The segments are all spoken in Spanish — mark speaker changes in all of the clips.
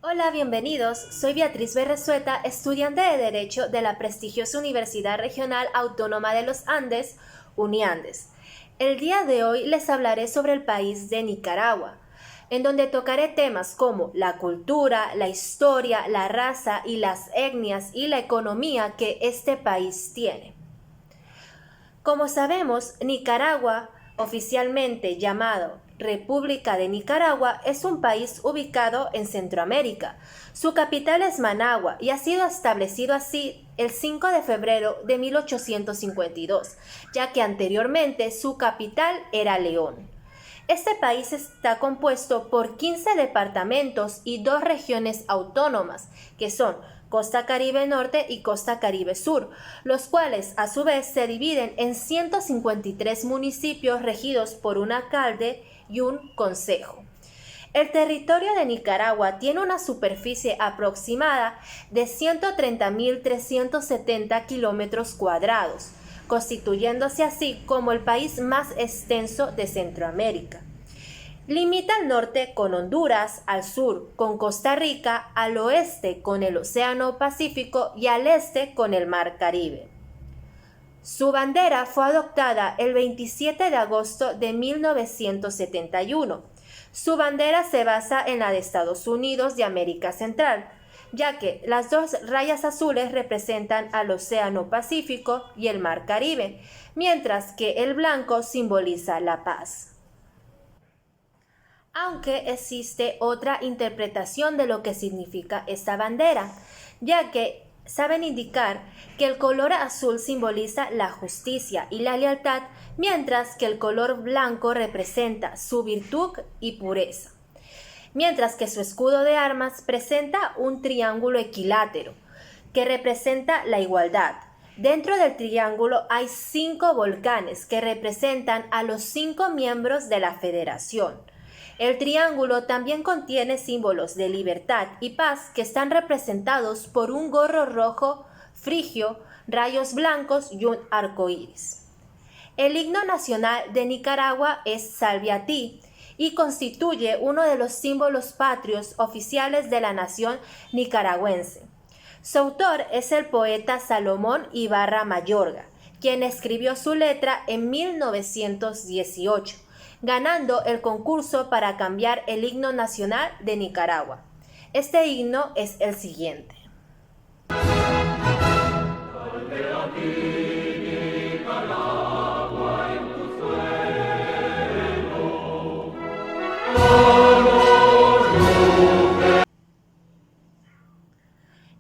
Speaker 1: Hola, bienvenidos. Soy Beatriz Berresueta, estudiante de Derecho de la prestigiosa Universidad Regional Autónoma de los Andes, Uniandes. El día de hoy les hablaré sobre el país de Nicaragua, en donde tocaré temas como la cultura, la historia, la raza y las etnias y la economía que este país tiene. Como sabemos, Nicaragua, oficialmente llamado República de Nicaragua, es un país ubicado en Centroamérica. Su capital es Managua y ha sido establecido así el 5 de febrero de 1852, ya que anteriormente su capital era León. Este país está compuesto por 15 departamentos y 2 regiones autónomas, que son Costa Caribe Norte y Costa Caribe Sur, los cuales a su vez se dividen en 153 municipios regidos por un alcalde y un consejo. El territorio de Nicaragua tiene una superficie aproximada de 130.370 kilómetros cuadrados, constituyéndose así como el país más extenso de Centroamérica. Limita al norte con Honduras, al sur con Costa Rica, al oeste con el Océano Pacífico y al este con el Mar Caribe. Su bandera fue adoptada el 27 de agosto de 1971. Su bandera se basa en la de Estados Unidos de América Central, ya que las 2 rayas azules representan al Océano Pacífico y el Mar Caribe, mientras que el blanco simboliza la paz. Aunque existe otra interpretación de lo que significa esta bandera, ya que saben indicar que el color azul simboliza la justicia y la lealtad, mientras que el color blanco representa su virtud y pureza. Mientras que su escudo de armas presenta un triángulo equilátero, que representa la igualdad. Dentro del triángulo hay 5 volcanes que representan a los 5 miembros de la federación. El triángulo también contiene símbolos de libertad y paz que están representados por un gorro rojo frigio, rayos blancos y un arco iris. El himno nacional de Nicaragua es Salve a ti y constituye uno de los símbolos patrios oficiales de la nación nicaragüense. Su autor es el poeta Salomón Ibarra Mayorga, quien escribió su letra en 1918. Ganando el concurso para cambiar el himno nacional de Nicaragua. Este himno es el siguiente.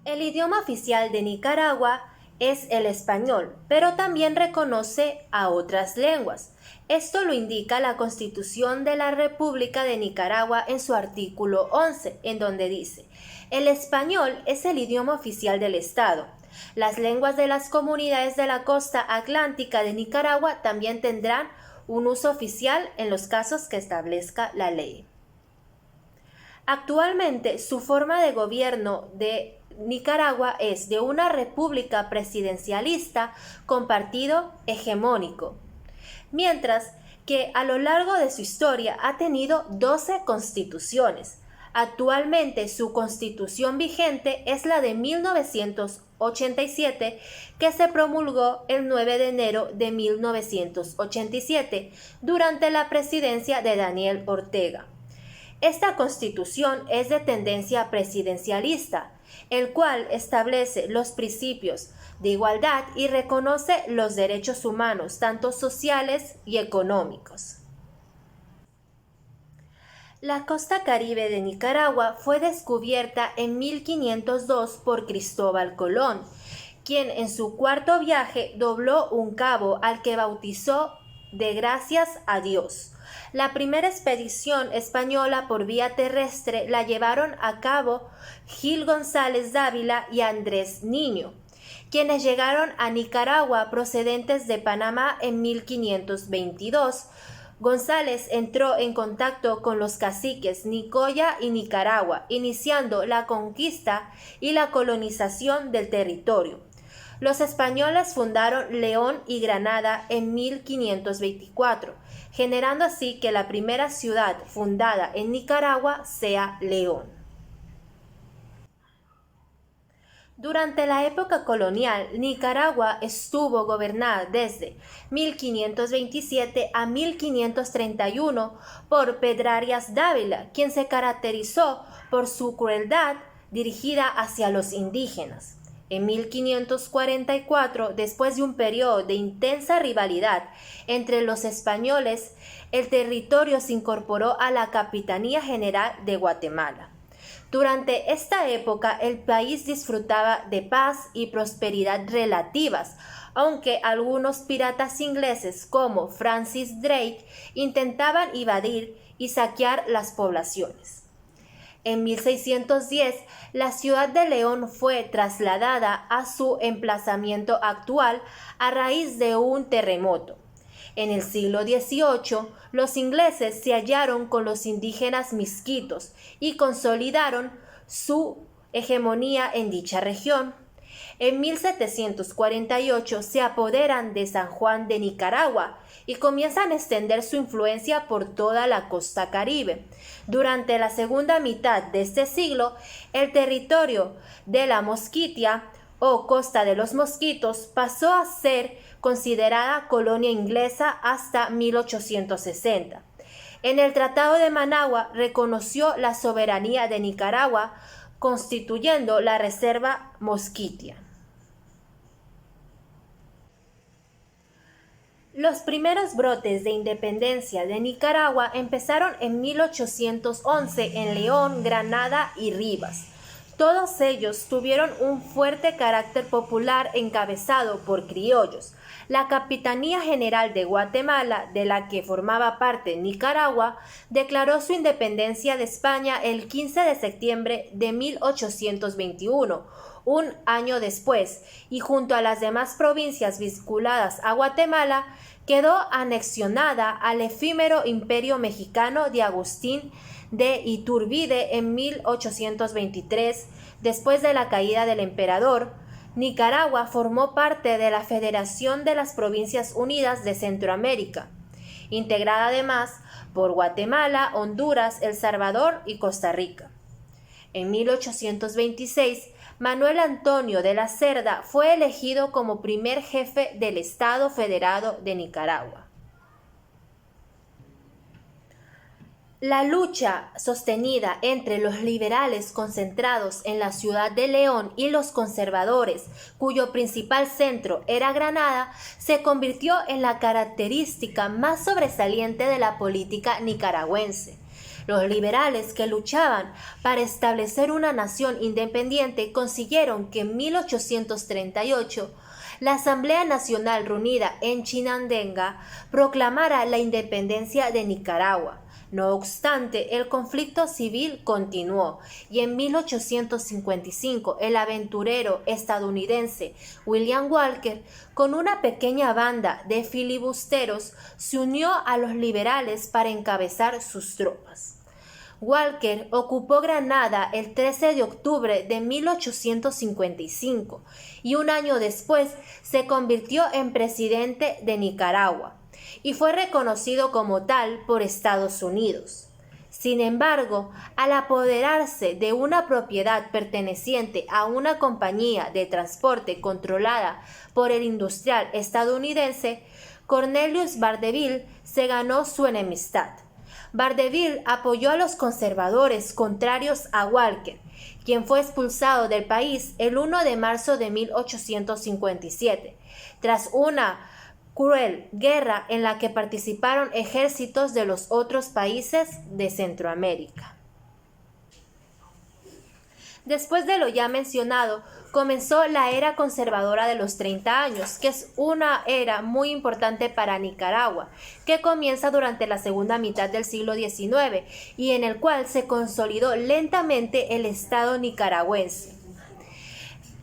Speaker 1: El idioma oficial de Nicaragua es el español, pero también reconoce a otras lenguas. Esto lo indica la Constitución de la República de Nicaragua en su artículo 11, en donde dice: el español es el idioma oficial del Estado. Las lenguas de las comunidades de la costa atlántica de Nicaragua también tendrán un uso oficial en los casos que establezca la ley. Actualmente, su forma de gobierno de Nicaragua es de una república presidencialista con partido hegemónico, mientras que a lo largo de su historia ha tenido 12 constituciones. Actualmente su constitución vigente es la de 1987, que se promulgó el 9 de enero de 1987 durante la presidencia de Daniel Ortega. Esta constitución es de tendencia presidencialista, el cual establece los principios de igualdad y reconoce los derechos humanos, tanto sociales y económicos. La costa caribe de Nicaragua fue descubierta en 1502 por Cristóbal Colón, quien en su 4.º viaje dobló un cabo al que bautizó de Gracias a Dios. La primera expedición española por vía terrestre la llevaron a cabo Gil González Dávila y Andrés Niño, quienes llegaron a Nicaragua procedentes de Panamá en 1522. González entró en contacto con los caciques Nicoya y Nicaragua, iniciando la conquista y la colonización del territorio. Los españoles fundaron León y Granada en 1524, generando así que la primera ciudad fundada en Nicaragua sea León. Durante la época colonial, Nicaragua estuvo gobernada desde 1527 a 1531 por Pedrarias Dávila, quien se caracterizó por su crueldad dirigida hacia los indígenas. En 1544, después de un periodo de intensa rivalidad entre los españoles, el territorio se incorporó a la Capitanía General de Guatemala. Durante esta época, el país disfrutaba de paz y prosperidad relativas, aunque algunos piratas ingleses como Francis Drake intentaban invadir y saquear las poblaciones. En 1610, la ciudad de León fue trasladada a su emplazamiento actual a raíz de un terremoto. En el siglo XVIII, los ingleses se hallaron con los indígenas misquitos y consolidaron su hegemonía en dicha región. En 1748 se apoderan de San Juan de Nicaragua y comienzan a extender su influencia por toda la costa Caribe. Durante la segunda mitad de este siglo, el territorio de la Mosquitia o Costa de los Mosquitos pasó a ser considerada colonia inglesa hasta 1860. En el Tratado de Managua reconoció la soberanía de Nicaragua, constituyendo la Reserva Mosquitia. Los primeros brotes de independencia de Nicaragua empezaron en 1811 en León, Granada y Rivas. Todos ellos tuvieron un fuerte carácter popular encabezado por criollos. La Capitanía General de Guatemala, de la que formaba parte Nicaragua, declaró su independencia de España el 15 de septiembre de 1821, un año después, y junto a las demás provincias vinculadas a Guatemala, quedó anexionada al efímero Imperio Mexicano de Agustín de Iturbide en 1823. Después de la caída del emperador, Nicaragua formó parte de la Federación de las Provincias Unidas de Centroamérica, integrada además por Guatemala, Honduras, El Salvador y Costa Rica. En 1826, Manuel Antonio de la Cerda fue elegido como primer jefe del Estado Federado de Nicaragua. La lucha sostenida entre los liberales concentrados en la ciudad de León y los conservadores, cuyo principal centro era Granada, se convirtió en la característica más sobresaliente de la política nicaragüense. Los liberales que luchaban para establecer una nación independiente consiguieron que en 1838 la Asamblea Nacional reunida en Chinandega proclamara la independencia de Nicaragua. No obstante, el conflicto civil continuó y en 1855 el aventurero estadounidense William Walker, con una pequeña banda de filibusteros, se unió a los liberales para encabezar sus tropas. Walker ocupó Granada el 13 de octubre de 1855 y un año después se convirtió en presidente de Nicaragua y fue reconocido como tal por Estados Unidos. Sin embargo, al apoderarse de una propiedad perteneciente a una compañía de transporte controlada por el industrial estadounidense, Cornelius Vanderbilt se ganó su enemistad. Vanderbilt apoyó a los conservadores contrarios a Walker, quien fue expulsado del país el 1 de marzo de 1857, tras una cruel guerra en la que participaron ejércitos de los otros países de Centroamérica. Después de lo ya mencionado, comenzó la era conservadora de los 30 años, que es una era muy importante para Nicaragua, que comienza durante la segunda mitad del siglo XIX y en el cual se consolidó lentamente el Estado nicaragüense.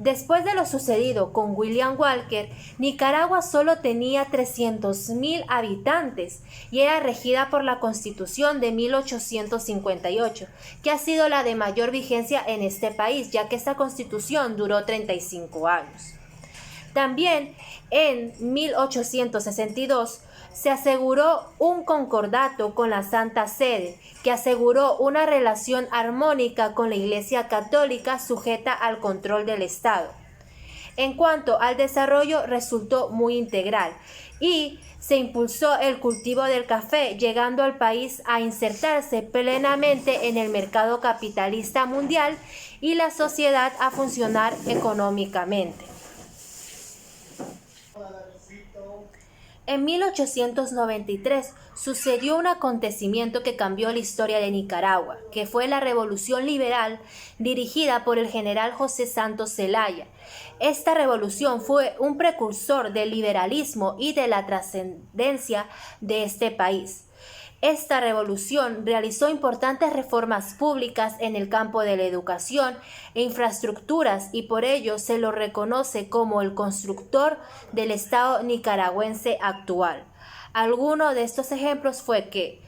Speaker 1: Después de lo sucedido con William Walker, Nicaragua solo tenía 300,000 habitantes y era regida por la Constitución de 1858, que ha sido la de mayor vigencia en este país, ya que esta Constitución duró 35 años. También en 1862, Se aseguró un concordato con la Santa Sede, que aseguró una relación armónica con la Iglesia Católica sujeta al control del Estado. En cuanto al desarrollo, resultó muy integral y se impulsó el cultivo del café, llegando al país a insertarse plenamente en el mercado capitalista mundial y la sociedad a funcionar económicamente. En 1893 sucedió un acontecimiento que cambió la historia de Nicaragua, que fue la Revolución Liberal dirigida por el general José Santos Zelaya. Esta revolución fue un precursor del liberalismo y de la trascendencia de este país. Esta revolución realizó importantes reformas públicas en el campo de la educación e infraestructuras y por ello se lo reconoce como el constructor del Estado nicaragüense actual. Alguno de estos ejemplos fue que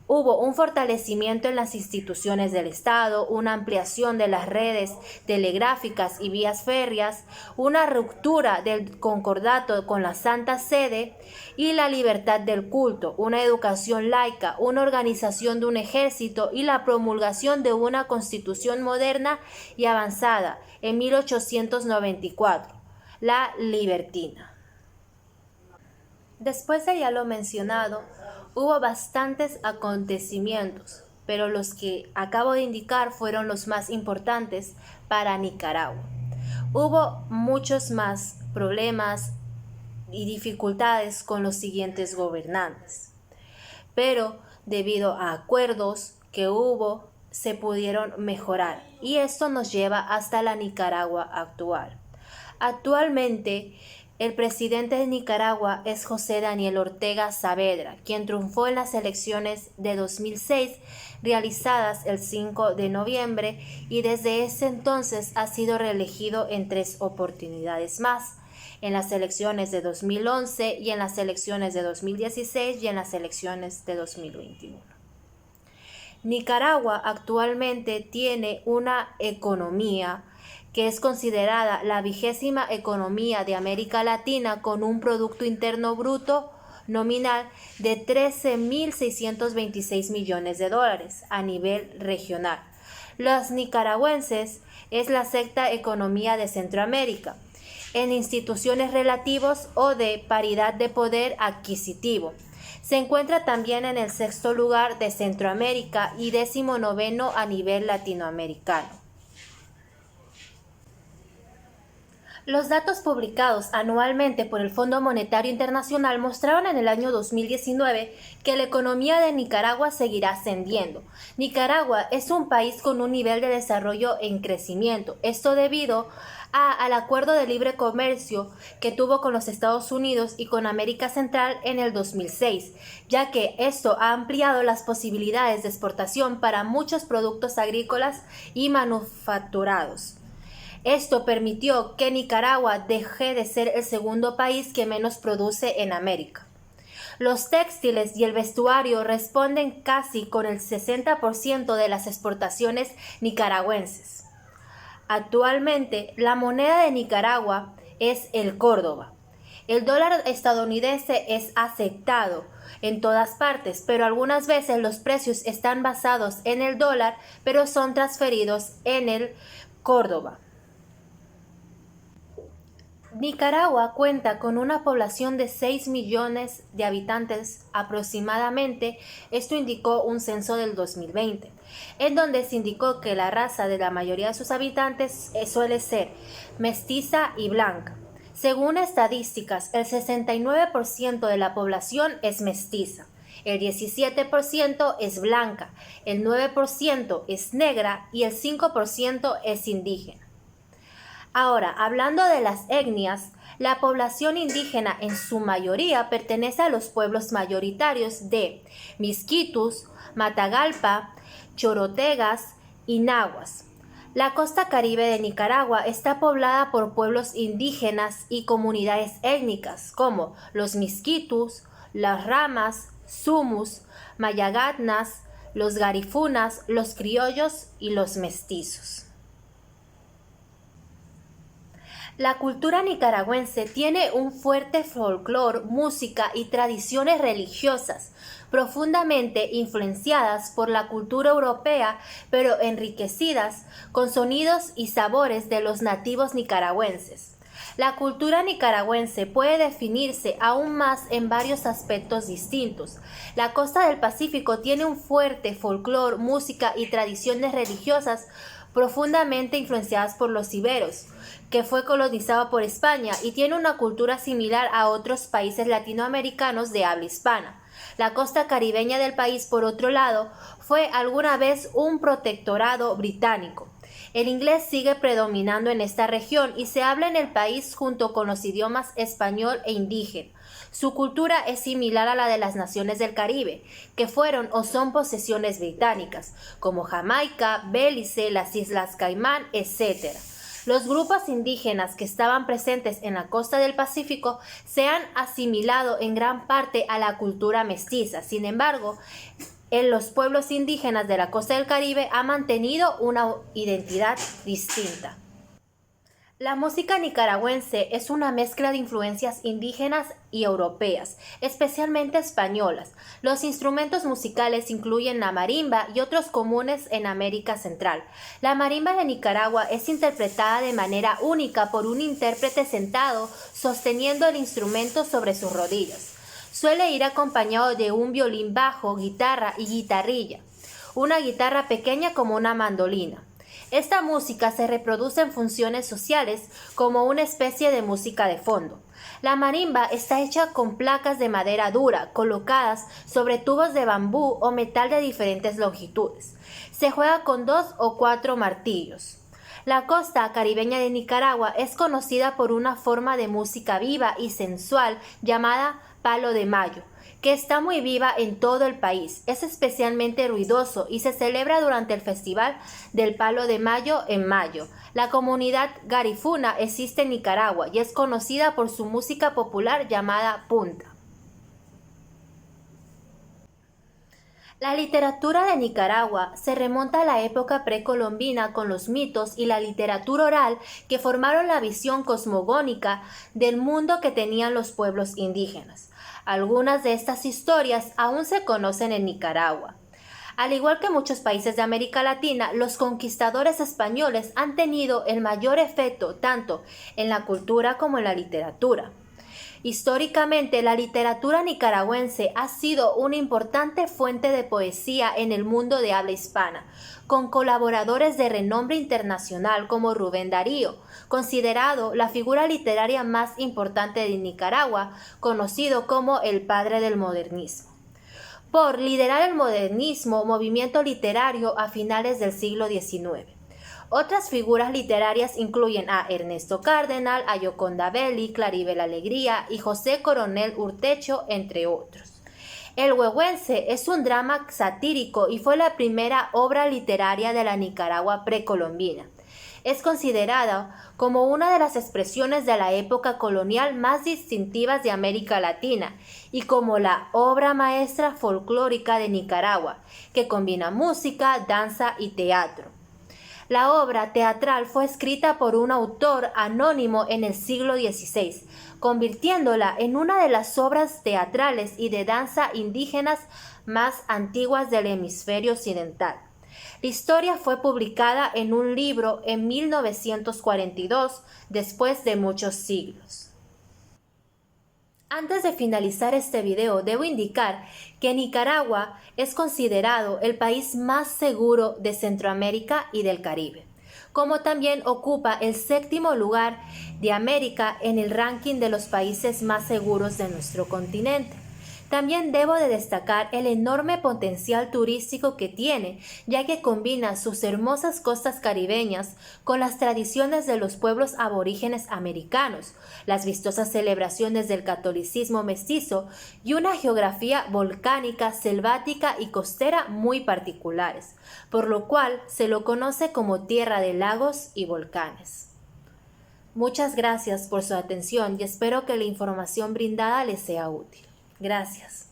Speaker 1: hubo un fortalecimiento en las instituciones del Estado, una ampliación de las redes telegráficas y vías férreas, una ruptura del concordato con la Santa Sede y la libertad del culto, una educación laica, una organización de un ejército y la promulgación de una constitución moderna y avanzada en 1894, la libertina. Después de ya lo mencionado, hubo bastantes acontecimientos, pero los que acabo de indicar fueron los más importantes para Nicaragua. Hubo muchos más problemas y dificultades con los siguientes gobernantes, pero debido a acuerdos que hubo, se pudieron mejorar y esto nos lleva hasta la Nicaragua actual. Actualmente, el presidente de Nicaragua es José Daniel Ortega Saavedra, quien triunfó en las elecciones de 2006 realizadas el 5 de noviembre y desde ese entonces ha sido reelegido en 3 oportunidades más, en las elecciones de 2011 y en las elecciones de 2016 y en las elecciones de 2021. Nicaragua actualmente tiene una economía que es considerada la 20ª economía de América Latina con un Producto Interno Bruto nominal de 13.626 millones de dólares a nivel regional. Los nicaragüenses es la 6ª economía de Centroamérica en instituciones relativos o de paridad de poder adquisitivo. Se encuentra también en el 6º lugar de Centroamérica y 19º a nivel latinoamericano. Los datos publicados anualmente por el Fondo Monetario Internacional mostraron en el año 2019 que la economía de Nicaragua seguirá ascendiendo. Nicaragua es un país con un nivel de desarrollo en crecimiento. Esto debido al acuerdo de libre comercio que tuvo con los Estados Unidos y con América Central en el 2006, ya que esto ha ampliado las posibilidades de exportación para muchos productos agrícolas y manufacturados. Esto permitió que Nicaragua deje de ser el 2º país que menos produce en América. Los textiles y el vestuario responden casi con el 60% de las exportaciones nicaragüenses. Actualmente, la moneda de Nicaragua es el Córdoba. El dólar estadounidense es aceptado en todas partes, pero algunas veces los precios están basados en el dólar, pero son transferidos en el Córdoba. Nicaragua cuenta con una población de 6 millones de habitantes aproximadamente, esto indicó un censo del 2020, en donde se indicó que la raza de la mayoría de sus habitantes suele ser mestiza y blanca. Según estadísticas, el 69% de la población es mestiza, el 17% es blanca, el 9% es negra y el 5% es indígena. Ahora, hablando de las etnias, la población indígena en su mayoría pertenece a los pueblos mayoritarios de Misquitus, Matagalpa, Chorotegas y Nahuas. La costa caribe de Nicaragua está poblada por pueblos indígenas y comunidades étnicas como los Misquitus, las Ramas, Sumus, Mayagatnas, los Garifunas, los criollos y los mestizos. La cultura nicaragüense tiene un fuerte folclore, música y tradiciones religiosas, profundamente influenciadas por la cultura europea, pero enriquecidas con sonidos y sabores de los nativos nicaragüenses. La cultura nicaragüense puede definirse aún más en varios aspectos distintos. La costa del Pacífico tiene un fuerte folclore, música y tradiciones religiosas profundamente influenciadas por los iberos, que fue colonizado por España y tiene una cultura similar a otros países latinoamericanos de habla hispana. La costa caribeña del país, por otro lado, fue alguna vez un protectorado británico. El inglés sigue predominando en esta región y se habla en el país junto con los idiomas español e indígena. Su cultura es similar a la de las naciones del Caribe, que fueron o son posesiones británicas, como Jamaica, Belice, las Islas Caimán, etc. Los grupos indígenas que estaban presentes en la costa del Pacífico se han asimilado en gran parte a la cultura mestiza. Sin embargo, en los pueblos indígenas de la costa del Caribe ha mantenido una identidad distinta. La música nicaragüense es una mezcla de influencias indígenas y europeas, especialmente españolas. Los instrumentos musicales incluyen la marimba y otros comunes en América Central. La marimba de Nicaragua es interpretada de manera única por un intérprete sentado sosteniendo el instrumento sobre sus rodillas. Suele ir acompañado de un violín bajo, guitarra y guitarrilla, una guitarra pequeña como una mandolina. Esta música se reproduce en funciones sociales como una especie de música de fondo. La marimba está hecha con placas de madera dura colocadas sobre tubos de bambú o metal de diferentes longitudes. Se juega con 2 o 4 martillos. La costa caribeña de Nicaragua es conocida por una forma de música viva y sensual llamada palo de mayo, que está muy viva en todo el país. Es especialmente ruidoso y se celebra durante el Festival del Palo de Mayo en mayo. La comunidad garifuna existe en Nicaragua y es conocida por su música popular llamada punta. La literatura de Nicaragua se remonta a la época precolombina con los mitos y la literatura oral que formaron la visión cosmogónica del mundo que tenían los pueblos indígenas. Algunas de estas historias aún se conocen en Nicaragua. Al igual que muchos países de América Latina, los conquistadores españoles han tenido el mayor efecto tanto en la cultura como en la literatura. Históricamente, la literatura nicaragüense ha sido una importante fuente de poesía en el mundo de habla hispana, con colaboradores de renombre internacional como Rubén Darío, considerado la figura literaria más importante de Nicaragua, conocido como el padre del modernismo, por liderar el modernismo, movimiento literario a finales del siglo XIX. Otras figuras literarias incluyen a Ernesto Cardenal, a Yoconda Belli, Claribel Alegría y José Coronel Urtecho, entre otros. El Huehuense es un drama satírico y fue la primera obra literaria de la Nicaragua precolombina. Es considerada como una de las expresiones de la época colonial más distintivas de América Latina y como la obra maestra folclórica de Nicaragua, que combina música, danza y teatro. La obra teatral fue escrita por un autor anónimo en el siglo XVI, convirtiéndola en una de las obras teatrales y de danza indígenas más antiguas del hemisferio occidental. La historia fue publicada en un libro en 1942, después de muchos siglos. Antes de finalizar este video, debo indicar que Nicaragua es considerado el país más seguro de Centroamérica y del Caribe, como también ocupa el 7º lugar de América en el ranking de los países más seguros de nuestro continente. También debo de destacar el enorme potencial turístico que tiene, ya que combina sus hermosas costas caribeñas con las tradiciones de los pueblos aborígenes americanos, las vistosas celebraciones del catolicismo mestizo y una geografía volcánica, selvática y costera muy particulares, por lo cual se lo conoce como tierra de lagos y volcanes. Muchas gracias por su atención y espero que la información brindada les sea útil. Gracias.